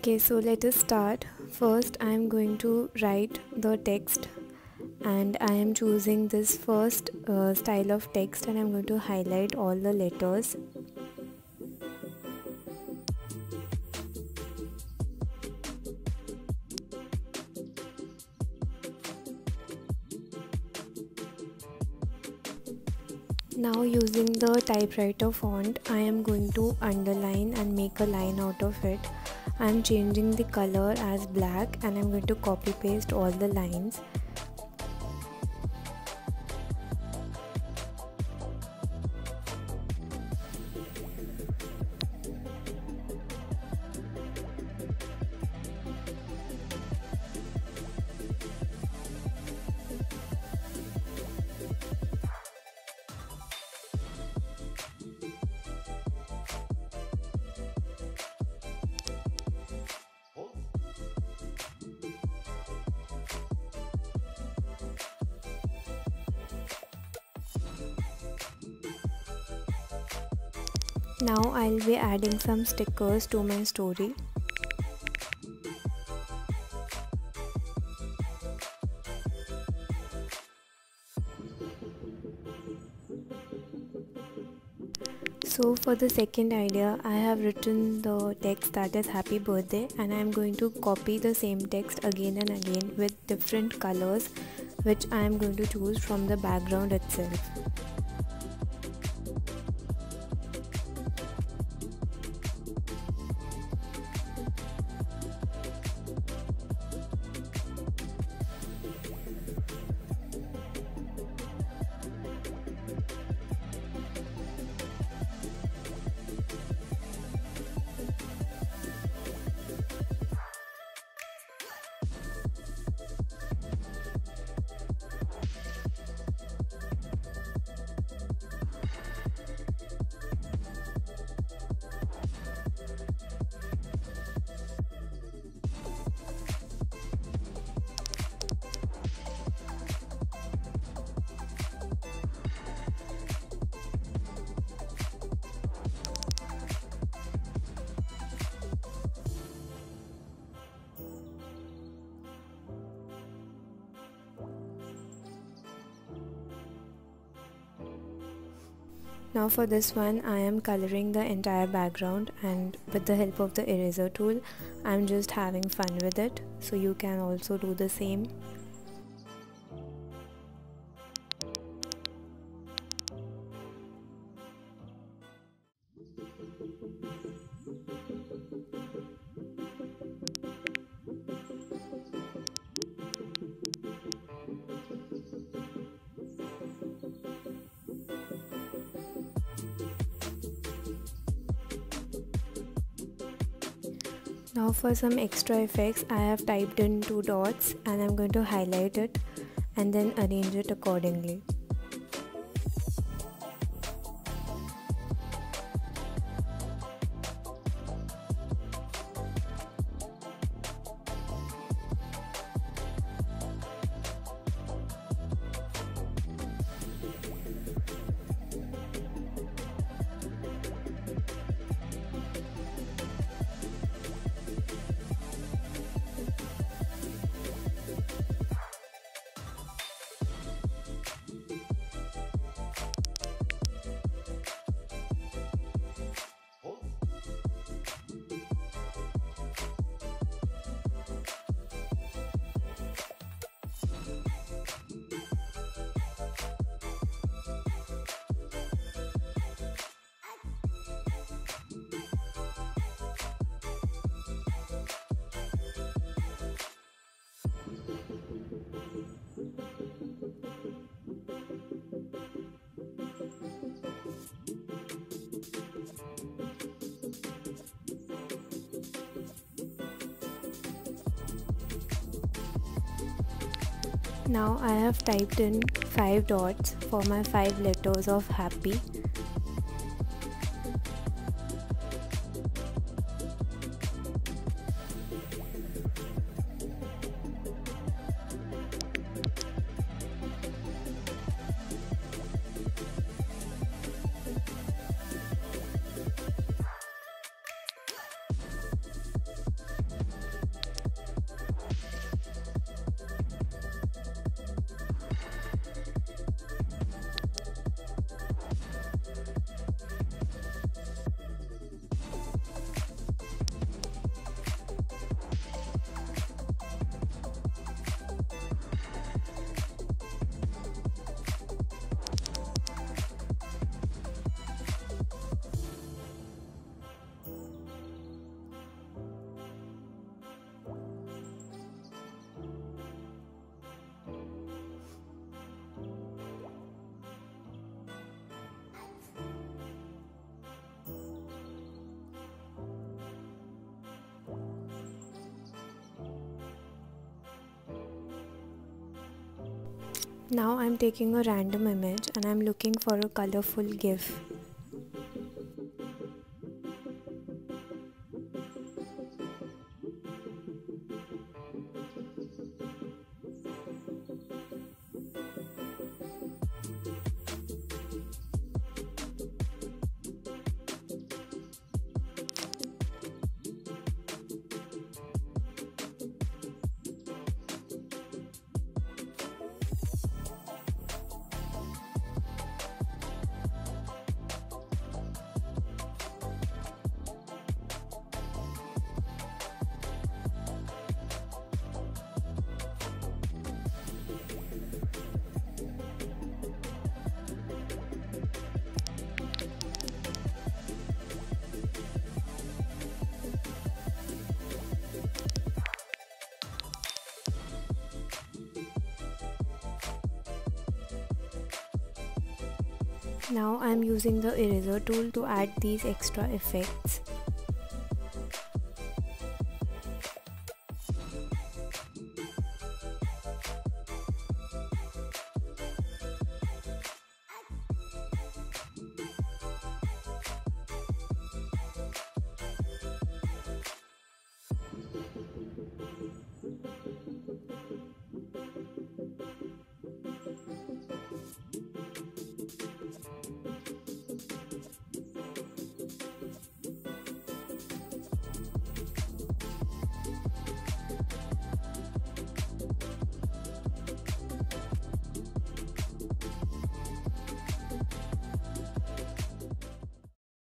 Okay, so let us start. First, I am going to write the text, and I am choosing this first style of text, and I'm going to highlight all the letters. Now, using the typewriter font, I am going to underline and make a line out of it. I am changing the color as black, and I'm going to copy paste all the lines. Now I'll be adding some stickers to my story. So for the second idea, I have written the text that is happy birthday, and I am going to copy the same text again and again with different colors, which I am going to choose from the background itself. Now for this one, I am coloring the entire background, and with the help of the eraser tool, I'm just having fun with it, so you can also do the same. Now for some extra effects, I have typed in 2 dots, and I'm going to highlight it and then arrange it accordingly. Now I have typed in 5 dots for my 5 letters of happy. Now I'm taking a random image and I'm looking for a colorful GIF. Now I'm using the eraser tool to add these extra effects.